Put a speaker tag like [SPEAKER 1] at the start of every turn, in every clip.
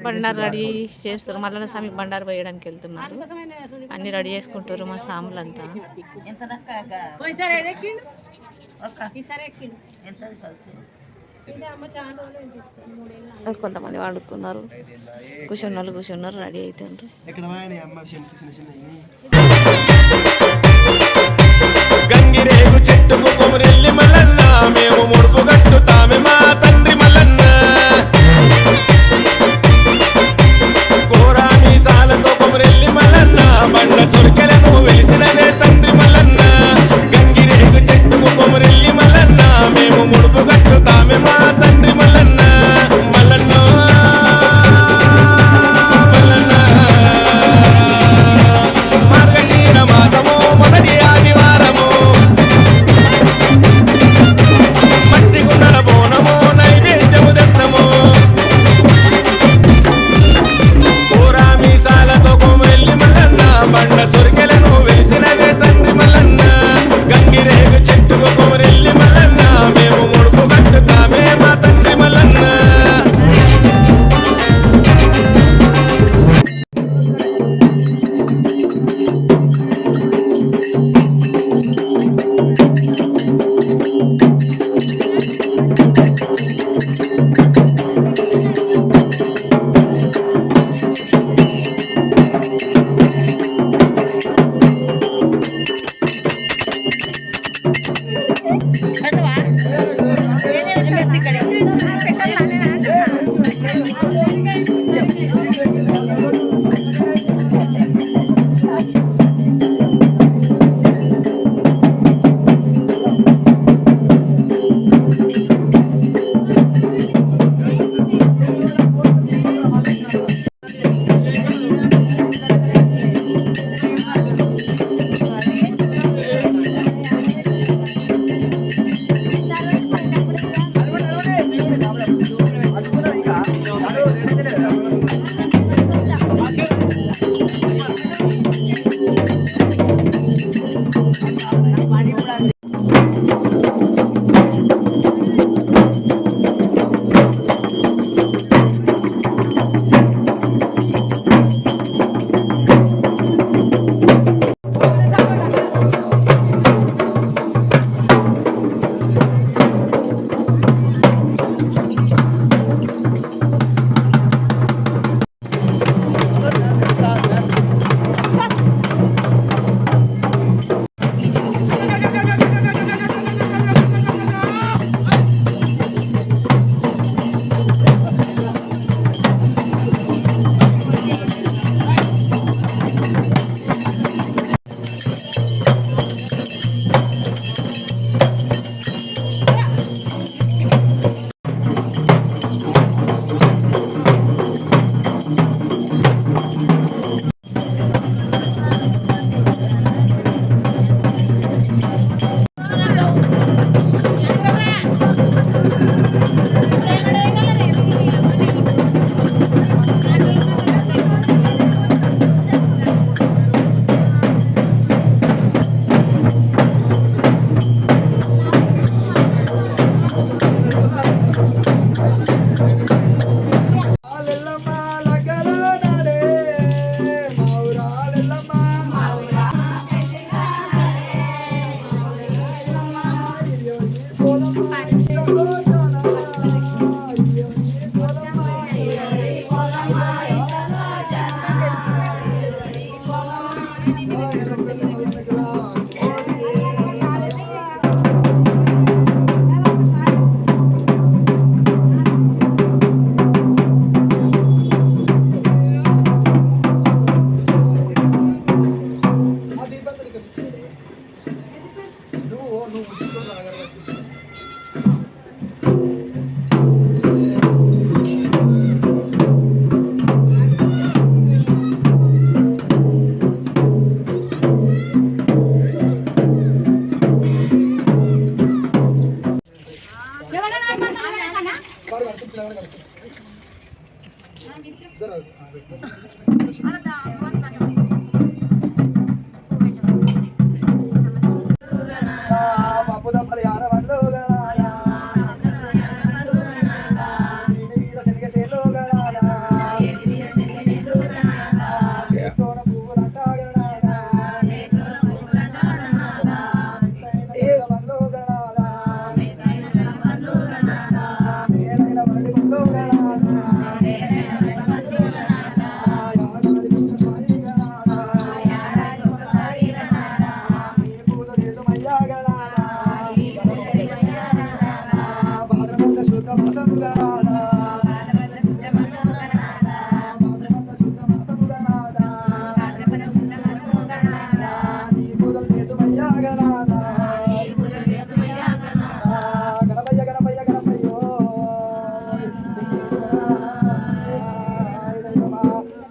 [SPEAKER 1] Bandaru ready చేస్తారు. మల్లన్న స్వామి బండారు పోయడానికి వెళ్తున్నారు. అన్ని రెడీ చేసుకుంటారు మా సాములంతా. కొంతమంది వాడుకున్నారు, కూర్చున్నారు రెడీ అవుతుండ్రు.
[SPEAKER 2] గంగిరేగు చెట్టుకు కొమురెల్లి మల్లన్న, మేము ముడుపు కట్టుతామే మా తండ్రి మల్లన్న. కోరా మీసాలతో కొమురెల్లి మల్లన్న, బండ సొరికెలను వెలిసినదే తండ్రి మల్లన్న. గంగిరేగు చెట్టుకు కొమురెల్లి మల్లన్న, మేము ముడుపు కట్టుతామే మా తండ్రి మల్లన్న. మల్లన్న మల్లన్న మార్గశీర మాసము మొదటి ఆదివారము, మట్టి గుండల బోనము నైవేద్యము తెస్తము. కూరా మీసాలతో కొమురెల్లి మల్లన్న, బండ సొరికెలను వెలిసినవే తండ్రి మల్లన్న. గంగిరేగు చెట్టుకు కొమురెల్లి మల్లన్న, మేము ముడుపు కట్టుతామే మా తండ్రి మల్లన్న.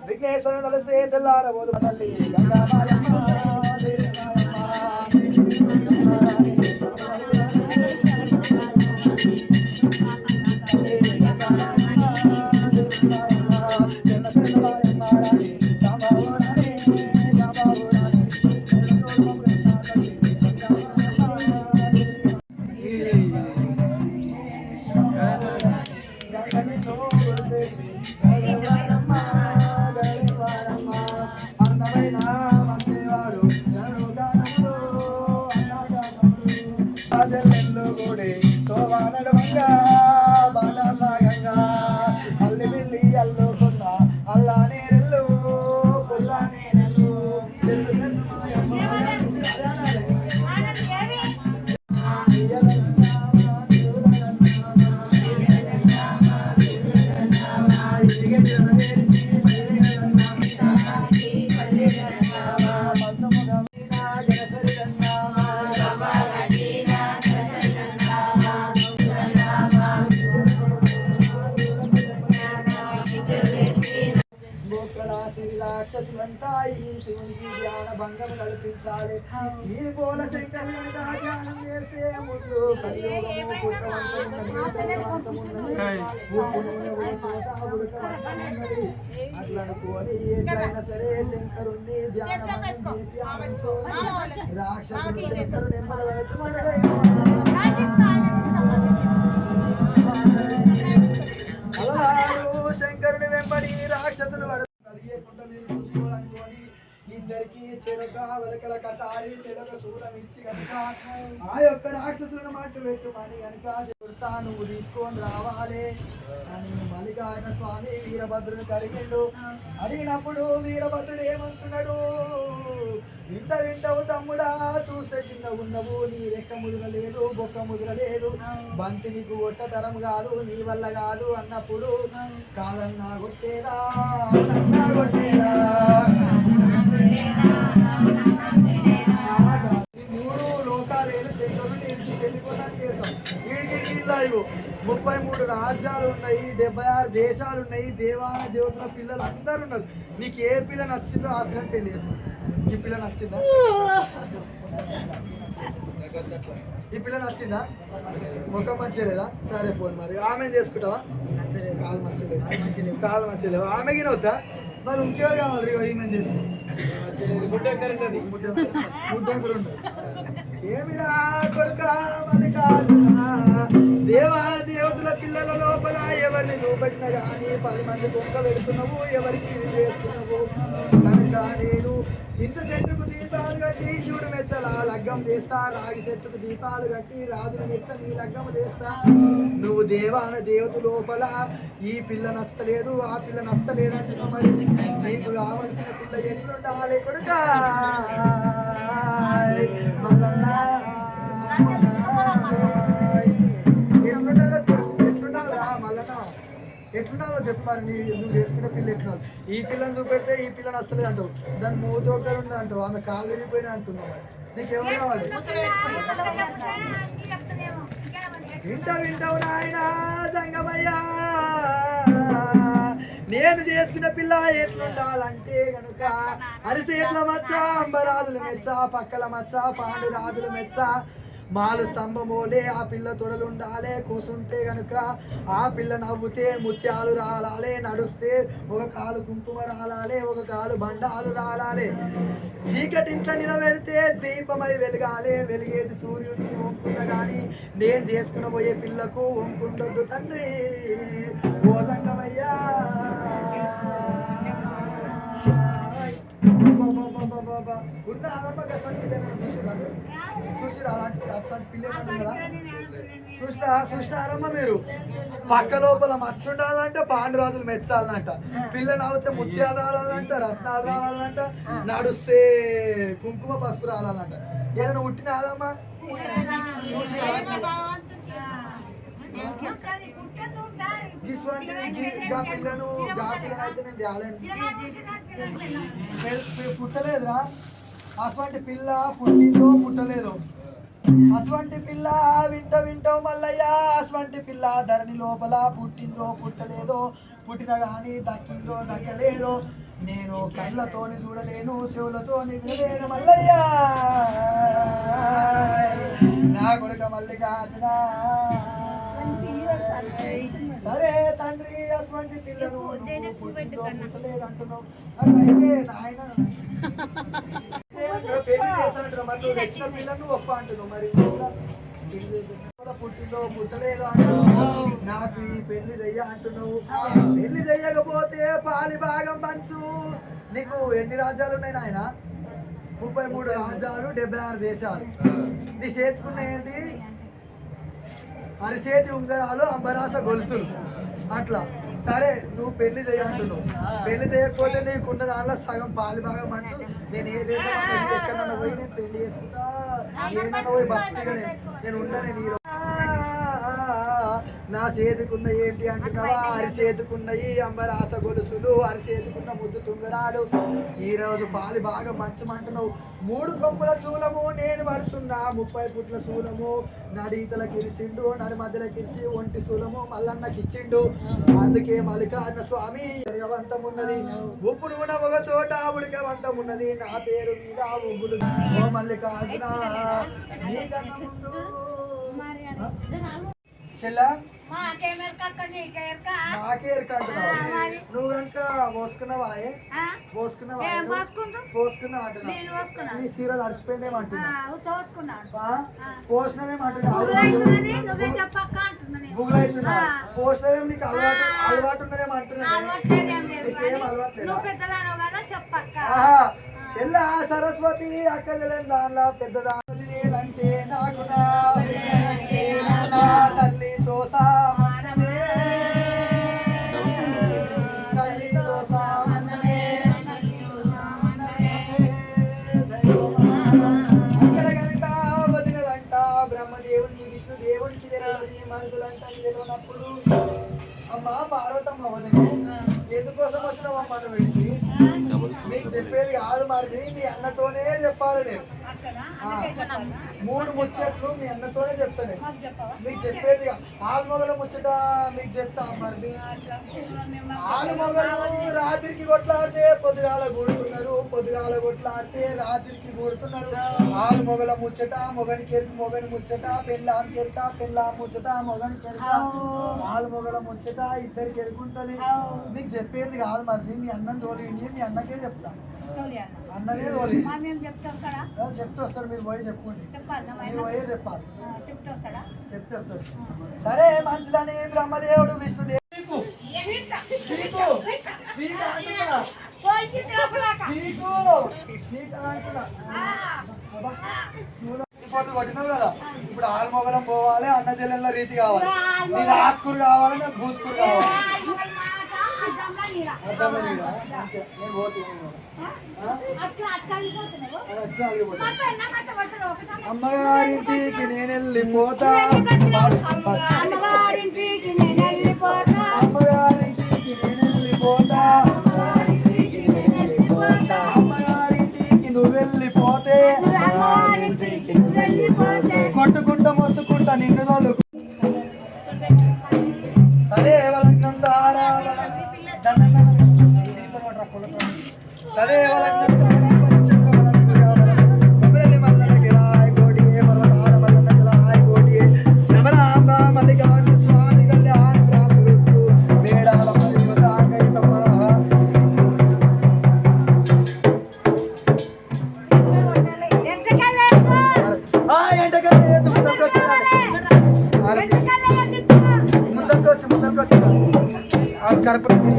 [SPEAKER 3] విఘ్నేశ్వరుని తలస్తే తెల్లారబోదు తల్లి గంగామాయమ్మ అల్లి బిల్లి అల్లుకున్న అల్లానే రెల్లు పుల్లానే రెల్లు రాక్షసులంటాయి శివునికి ధ్యాన భంగం కల్పించాలి ఈ పోల శంకరుని ధ్యానం చేసే ముందు కలియోగము పుట్టవంతమున్నది చోట ఉడకవంతమున్నది అట్లా అనుకోని ఎట్లయినా సరే శంకరుణ్ణి ధ్యానంతో రాక్షసులు శంకరుని అలనాడు శంకరుని వెంబడి రాక్షసులు కలియకుండా మీరు చూసుకోవాలనుకోని ఇద్దరికి చెరక వెలకల కటారి చెలక శూలం ఇచ్చి కనుక ఆ యొక్క రాక్షసులను మట్టు పెట్టుమని కనుక చెబుతా నువ్వు తీసుకొని రావాలి అని మల్లికార్జున స్వామి వీరభద్రుని కలిగిండు. అడిగినప్పుడు వీరభద్రుడు ఏమంటున్నాడు, వింటవు తమ్ముడా, చూస్తే చిన్నగున్నవు, నీ రెక్క ముదురలేదు బొక్క ముదురలేదు, బంతి నీకు ఒట్ట తరం కాదు, నీ వల్ల కాదు అన్నప్పుడు కాదన్నా కొట్టేదా అన్నా కొట్టేదా మూడు లోకాలేలు శంకరుని ఇంటికి వెళ్ళిపోతాను చేస్తాం. వీడికి 33 రాజ్యాలు ఉన్నాయి, 76 దేశాలు ఉన్నాయి, దేవాన దేవతల పిల్లలు అందరు ఉన్నారు. నీకు ఏ పిల్ల నచ్చిందో ఆ పిల్లని పెళ్లి చేస్తాం. ఈ పిల్ల నచ్చిందా? ఈ పిల్ల నచ్చిందా? ముఖం మంచిగా లేదా? సరే పోను మరి ఆమె చేసుకుంటావా? కాలు మంచిగా ఆమెకి వద్దా? మరి ఇంకేవారు కావాలి ఈమె చేసుకో. ఏమిరా కొడుక మల్లికార్జున, దేవాల దేవతల పిల్లల లోపల ఎవరిని చూపెట్టినా కానీ 10 మంది బొక్క పెడుతున్నావు, ఎవరికి ఇది చేస్తున్నావు కనుక నేను చింత చెట్టుకు దీపాలు కట్టి శివుడు మెచ్చలా లగ్గం చేస్తా, రాగి చెట్టుకు దీపాలు కట్టి రాజును మెచ్చ నీ లగ్గం చేస్తా. నువ్వు దేవాన దేవత లోపల ఈ పిల్ల నచ్చలేదు ఆ పిల్ల నచ్చలేదంటున్నావు, మరి నీకు కావలసిన పిల్ల ఎట్లుండాలి కొడుక మల్లన్నా? ఎట్లుండాలిరా మల్లన్న? ఎట్లుండాలో చెప్పు మరి. నువ్వు చేసుకునే పిల్ల ఎట్లుండాలి? ఈ పిల్లని చూపెడితే ఈ పిల్లని వస్తలేదు అంటావు, దాని మూతోకరు ఉంది అంటావు, ఆమె కాళ్ళు విరిగిపోయినా అంటున్నావు. నీకేమో కావాలి? వింటావు నాయన జంగమయ్యా, నేను చేసుకున్న పిల్ల ఎట్లుండాలంటే గనుక అరిసేట్ల మచ్చ, అంబరాజులు మెచ్చ, పక్కల మచ్చ, పాండురాజులు మెచ్చ, మాలు స్తంభమోలే ఆ పిల్ల తొడలుండాలే, కూసుంటే గనుక ఆ పిల్ల నవ్వుతే ముత్యాలు రాలాలే, నడుస్తే ఒక కాలు కుంకుమ రాలాలే, ఒక కాలు బండాలు రాలాలే, చీకటింట్లో నిలబెడితే దీపమై వెలగాలే, వెలిగేటి సూర్యుడికి వంపుండ గాని నేను చేసుకున్న పోయే పిల్లకు వంపుండొద్దు తండ్రి ఓ సంగమయ్యా. ఉన్న ఆదమ్మ గసంటి పిల్లలు చూసిరా అలాంటి అసలు పిల్లలు కదా చూసినారమ్మ మీరు. పక్క లోపల మచ్చ ఉండాలంటే పాండురాజులు మెచ్చాలంట, పిల్లని అవుతే ముత్యాలు రాలంట, రత్నాలు రాలంట, నడుస్తే కుంకుమ పసుపు రాలంట. ఏదైనా ఉట్టిన ఆదమ్మ పిల్లను అయితే నేను తేలండి పుట్టలేదురా అటువంటి పిల్ల పుట్టిందో పుట్టలేదు అటువంటి పిల్ల వింటావు మల్లయ్య అటువంటి పిల్ల ధరణి లోపల పుట్టిందో పుట్టలేదో పుట్టిన గాని దక్కిందో దక్కలేదో నేను కళ్ళతోని చూడలేను చెవులతోని వినలేను మల్లయ్య నా కొడుక మల్లికార్జున సరే తండ్రి అటువంటి పిల్లను పుట్టిందో పుట్టలేదు అంటున్నావు అట్లయితే నాయన పెళ్లి చేస్తానంటున్నావు మరి నువ్వు తెచ్చిన పిల్లను ఒప్ప అంటున్నావు మరి పుట్టిందో పుట్టలేదు అంటున్నావు నాకు ఈ పెళ్లి చెయ్య అంటున్నావు పెళ్లి చెయ్యకపోతే పాలి భాగం పంచు నీకు ఎన్ని రాజ్యాలు ఉన్నాయి నాయన 33 రాజ్యాలు 76 దేశాలు నీ చేతుకున్న ఏంటి అరిచేతి ఉంగరాలు అంబరాస గొలుసులు అట్లా సరే నువ్వు పెళ్లి చేయంటున్నావు పెళ్లి చేయకపోతే నీకున్న దానిలో సగం పాలి భాగం మంచు నేను ఏ దేశం ఎక్కడన్నా పోయి నేను పెళ్లి చేసుకుంటా ఏమన్నా పోయి భక్తిగా నేను ఉండనే నీడు నా చేతికున్న ఏంటి అంటున్నావా అరిచేతుకున్నవి అంబరాస గొలుసులు అరిచేతుకున్న ముద్దు తుంగరాలు ఈరోజు పాలి బాగా మంచమంటున్నావు 3 కొమ్ముల శూలము నేను పడుతున్నా 30 పుట్ల శూలము నడీతల కిరిసిండు నడి మధ్యలో కిరిసి ఒంటి శూలము మల్లన్నకి ఇచ్చిండు అందుకే మల్లికార్జున స్వామి వంతం ఉన్నది ఉప్పు నూనె ఒక చోట ఉడికవంతం ఉన్నది నా పేరు మీద ఒగ్గులు ఓ మల్లికార్జున నీకన్నా ముందు చెల్లా నాకే ఎరకంటున్నావా నువ్వు కనుక పోసుకున్నావా పోసుకున్నావు అంటున్నా నీ సీర తడిచిపోయిందేమంటున్నా పోసినవేమంటున్నా బుగులైతున్నా పోసినవేం నీకు అలవాటు ఉన్నదేమంటున్నా నీకేం అలవాటు చెల్లా సరస్వతి అక్క తెలియని దానిలా పెద్ద దానిలంటే నాకు నా తల్లితో సామంతమే తల్లితో సామంతమే అక్కడ కనుక వదినలంట బ్రహ్మదేవునికి విష్ణుదేవునికి తెలియదు మనుషులంట తెలియనప్పుడు అమ్మా పార్వతమ్మ వదినే ఎందుకోసం వచ్చినావమ్మా నువ్వు వీడికి మీకు చెప్పేది కాదు మరి మీ అన్నతోనే చెప్పాలి నేను 3 ముచ్చట్లు మీ అన్నతోనే చెప్తాను మీకు చెప్పేది ఆలుమొగల ముచ్చట మీకు చెప్తా మరి ఆలుమొగలు రాత్రికి కొట్లాడితే పొద్దుగాల కూడుతున్నారు పొద్దుగాల కొట్లాడితే రాత్రికి కూడుతున్నారు ఆలుమొగల ముచ్చట మొగనికి ఎరుకు మొగని ముచ్చట పెళ్ళానికి ఎరుక పెళ్ళాం ముచ్చట మొగనికి ఎరుక ఆలుమొగల ముచ్చట ఇద్దరికి ఎరుకుంటది మీకు చెప్పేది కాదు మరి మీ అన్నం తోలిండి మీ అన్నకే చెప్తా అన్ననే తోలి చెప్తే వస్తాడు మీరు పోయి చెప్పుకోండి మీరు పోయే చెప్పాలి చెప్తే వస్తాడు సరే మంచిదని బ్రహ్మదేవుడు విష్ణుదేవుడు పొద్దు కొట్టినావు కదా ఇప్పుడు ఆల్మొగలం పోవాలి అన్న చెల్లెళ్ళ రీతి కావాలి నీది ఆత్కూరు కావాలి నాకు భూత్కూరు కావాలి నేను పోతున్నాను అమ్మగారింటికి నేను వెళ్ళిపోతా అమ్మగారింటికి నేను వెళ్ళిపోతా అమ్మగారింటికి నువ్వు వెళ్ళిపోతే కొట్టుకుంటా మొత్తుకుంటా నిన్ను తోలు అదే వాళ్ళకి తదే మల్లికార్జున స్వామి కళ్యాణ మేడాల ముందరికి వచ్చి కరపతి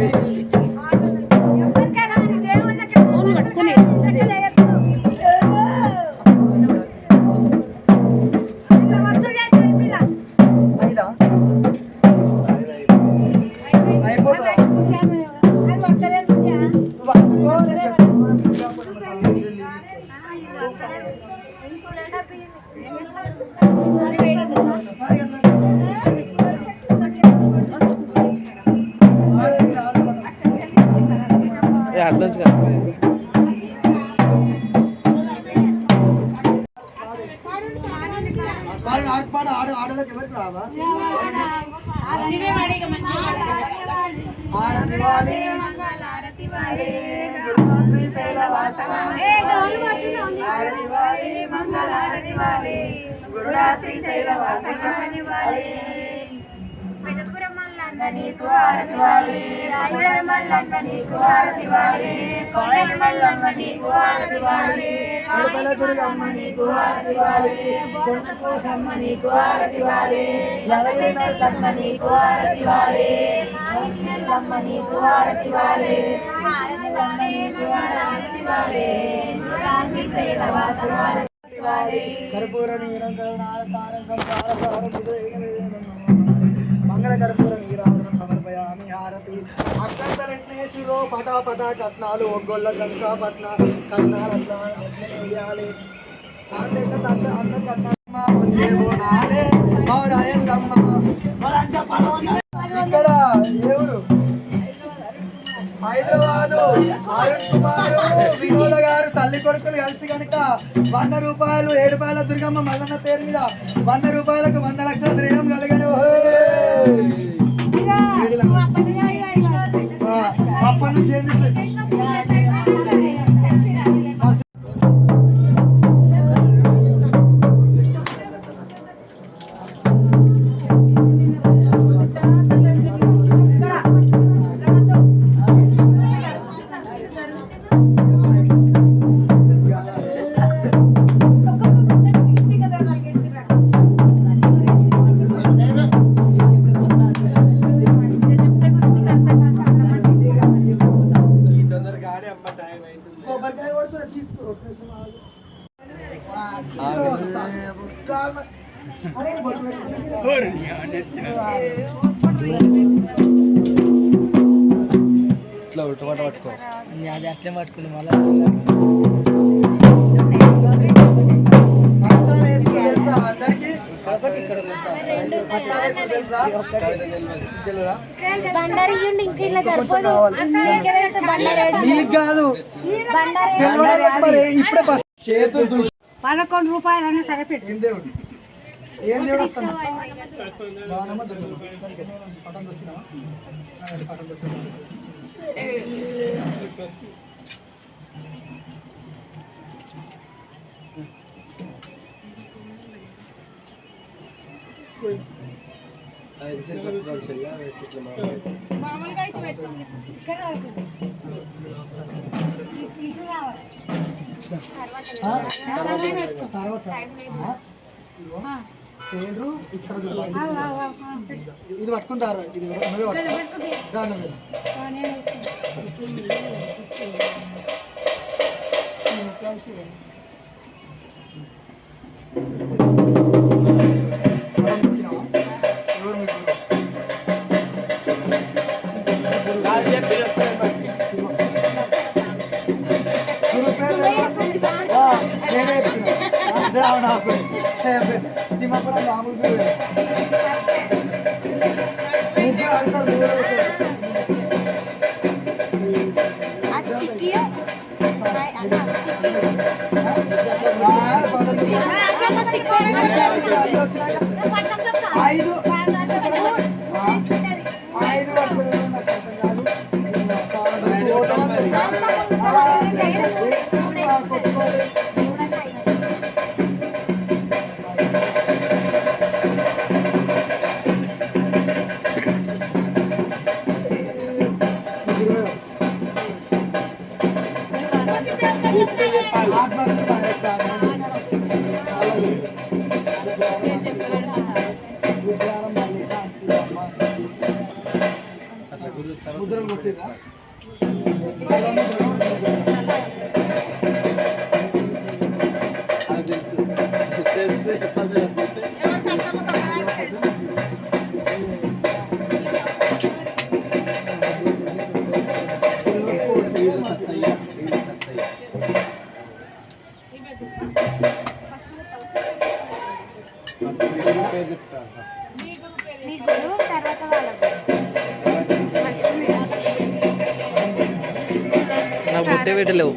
[SPEAKER 3] అయిపోతా ఆడలకు ఎవరికి రావా ఆరతి వాలి ఆరతి వాలి మంగళారతి వాలి గురుడా శ్రీశైల వాసని వాలి నీకు హారతి వాలి మల్లన్న నీకు హారతి వాలి కోడలి మల్లన్న నీకు హారతి వాలి అడుపల దుర్గమ్మ నీకు హారతి వాలి కొంచె కోసమ్మ నీకు హారతి వాలి లలగిరి నరసమ్మ నీకు హారతి వాలి ఎల్లమ్మ నీకు హారతి వాలి నీకు హారతి వాలి శ్రీశైల వాసని కర్పూర నీరం కరుణాల తారం సంసార సారం మంగళ కర్పూర నీరాజనం సమర్పయామి హారతి అక్షంతలెట్లేసిరో పటా పటా కట్నాలు ఒగ్గొల్ల కనుక పట్న కట్నాలు అట్లా వేయాలి భారతదేశం అందరు కట్నాలమ్మ వచ్చే బోనాలే రాయల్లమ్మ ఇక్కడ ఎవరు హైదరాబాదు అరుణ్ కుమార్ వినోద గారు తల్లి కొడుకులు కలిసి కనుక 100 రూపాయలు ఏడుపాయల దుర్గమ్మ మల్లన్న పేరు మీద 100 రూపాయలకు 100 లక్షల ద్రవ్యం కలిగాను అప్పటి నుంచి ఏం ఇట్లా ఉల్టమాట పట్టుకో అది అట్లే పట్టుకుని మళ్ళీ నీకు కాదు ఇప్పుడే చేతులు
[SPEAKER 4] 11 రూపాయలని సరిపెట్టి
[SPEAKER 3] ఏం దేవుడు ఏం దేవుడు వస్తాను బాగున్నామా పటం దొరికినావా పటం దొరికినా తర్వాత పేరు ఇక్కడ ఇది పట్టుకుంటారు ఇది దాని మీద ఎవరు మీకు నేనే చెప్తున్నా తిమ్మపురం మామూలు ముగ్గురు అడుగుతారు ఐదు ముద్రలు కొట్టిరా
[SPEAKER 5] పెట్టే పెట్టలేవు.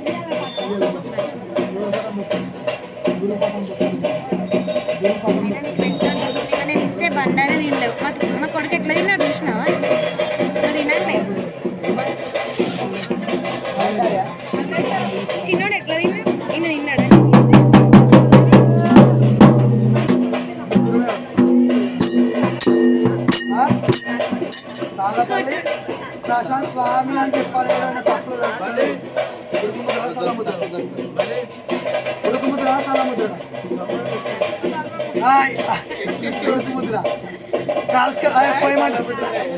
[SPEAKER 6] నేను ఇస్తే బండారే తినలేవు. మా కొడుకు ఎట్లా తిన్నాడు చూసినావా? తినండి చిన్నోడు ఎట్లా తిన్నాడు? ఈయన తిన్నాడా?
[SPEAKER 3] తాళ్ళపల్లి ప్రశాంత్ స్వామి అని చెప్పాలి. ఉడుకుముద్ర సలముద్ర ఉడుకుముద్ర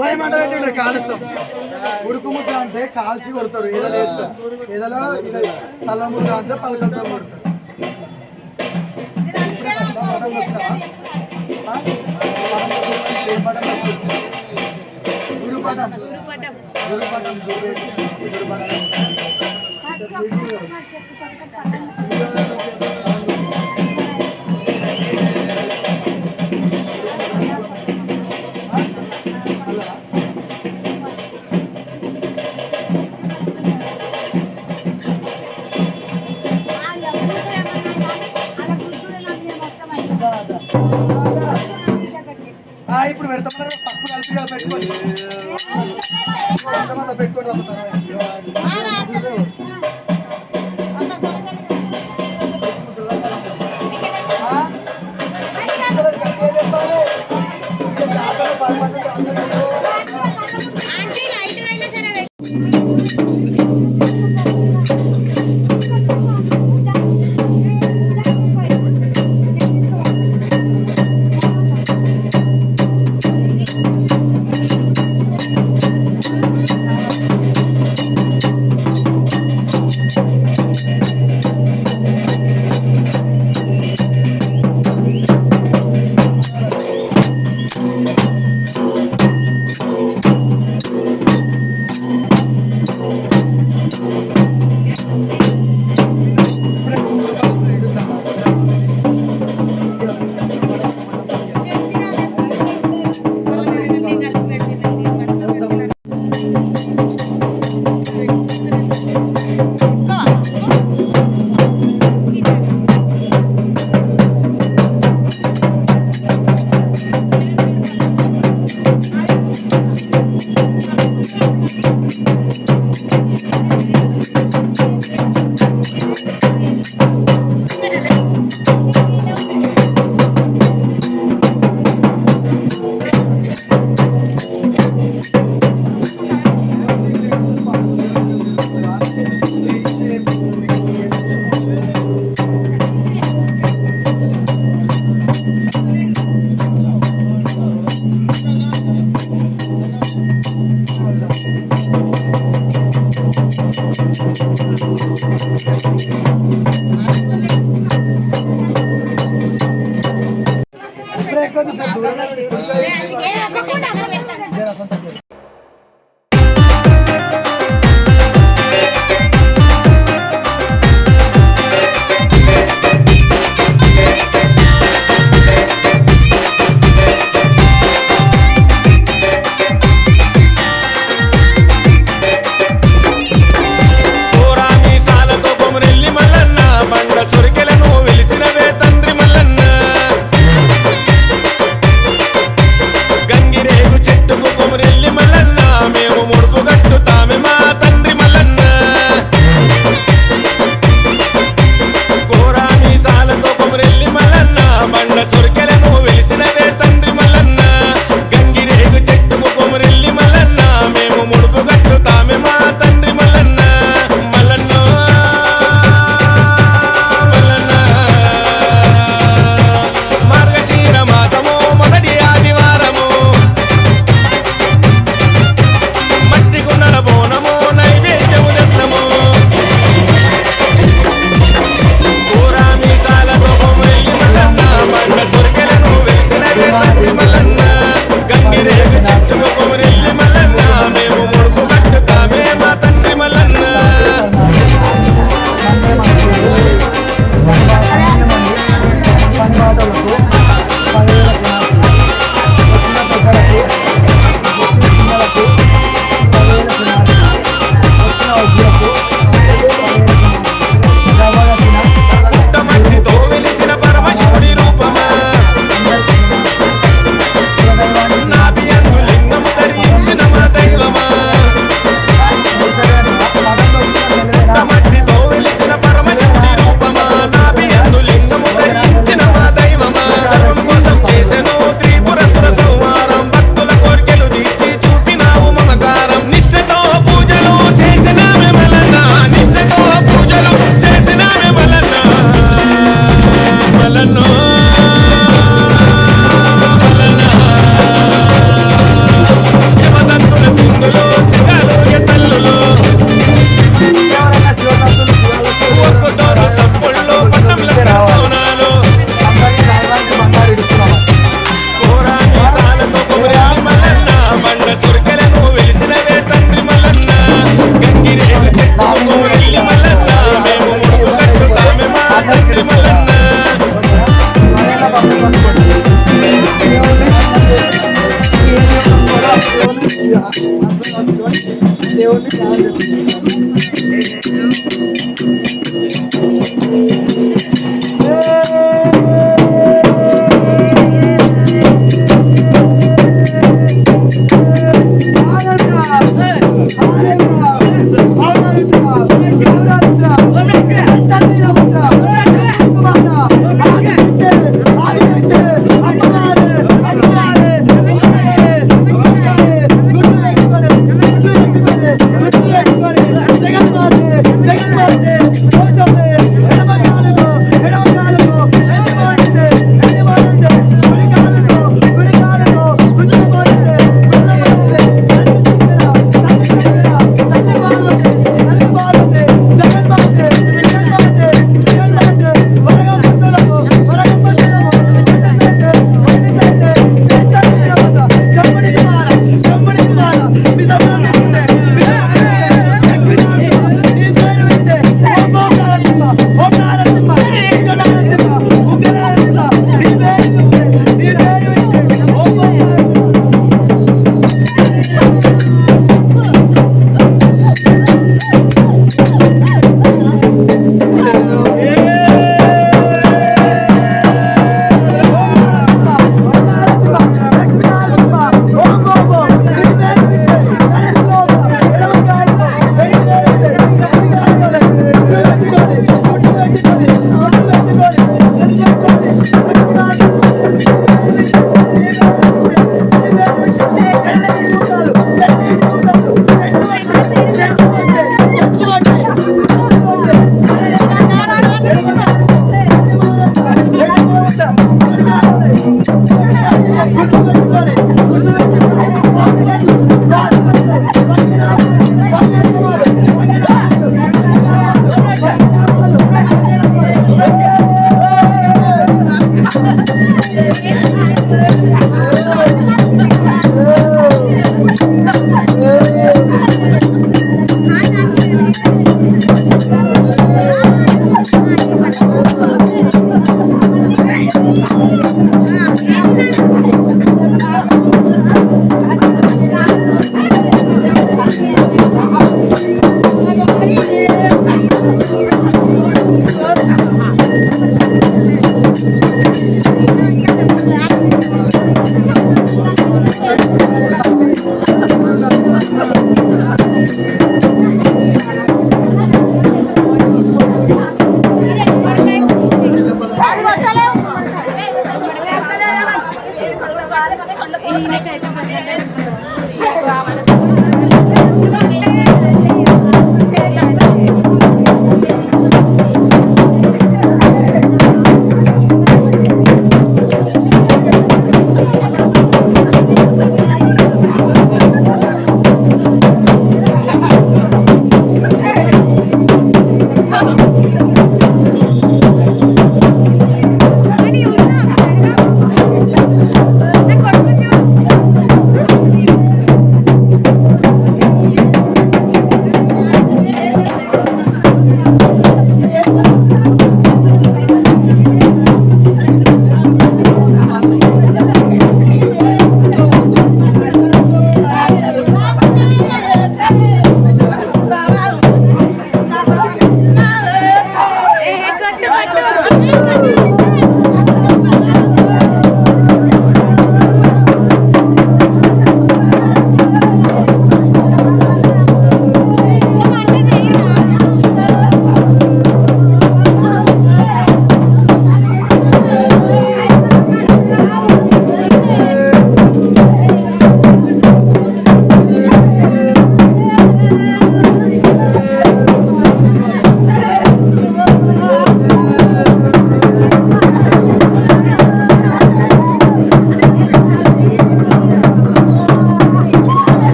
[SPEAKER 3] పొయ్యి మంట పెట్టి కాలుస్తాం. ఉడుకుముద్ర అంటే కాల్చి కొడతారు, ఏదలో వేస్తారు. ఏదలో సలముద్ర అంటే పలకలతో కొడతారు. గురుపటం గురుపటం ఇప్పుడు పెడతాం. పప్పు కలిపి పెట్టుకోండి, పెట్టుకోండి రమ్ముతారు. దేవుడిని ధ్యానం చేస్తున్నాం.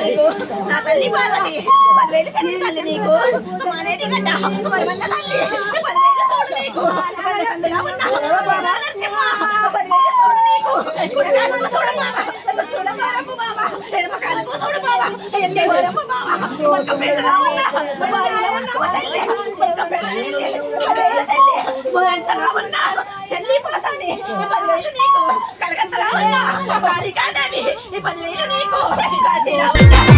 [SPEAKER 5] నీకు నా తల్లి పార్వతి 10,000 శని తల్లి నీకు మానేటి గడ్డ మరి వల్ల తల్లి 10,000 చూడు నీకు మన సందులో ఉన్న బాబా నరసింహ 10,000 చూడు నీకు కుడికాలకు చూడు బాబా చూడ బారమ్మ బాబా ఎడమ కాలకు చూడు బాబా ఎన్నే బారమ్మ బాబా ఒక పెద్దగా ఉన్న బారిలో ఉన్న శల్లి ఒక పెద్దగా 10,000 శల్లి గోరంచరా ఉన్న శల్లి పాసాని 10,000 నీకు కలకత్తలో ఉన్న కాళికాదేవి 10,000 నీకు కాశీలో ఉన్న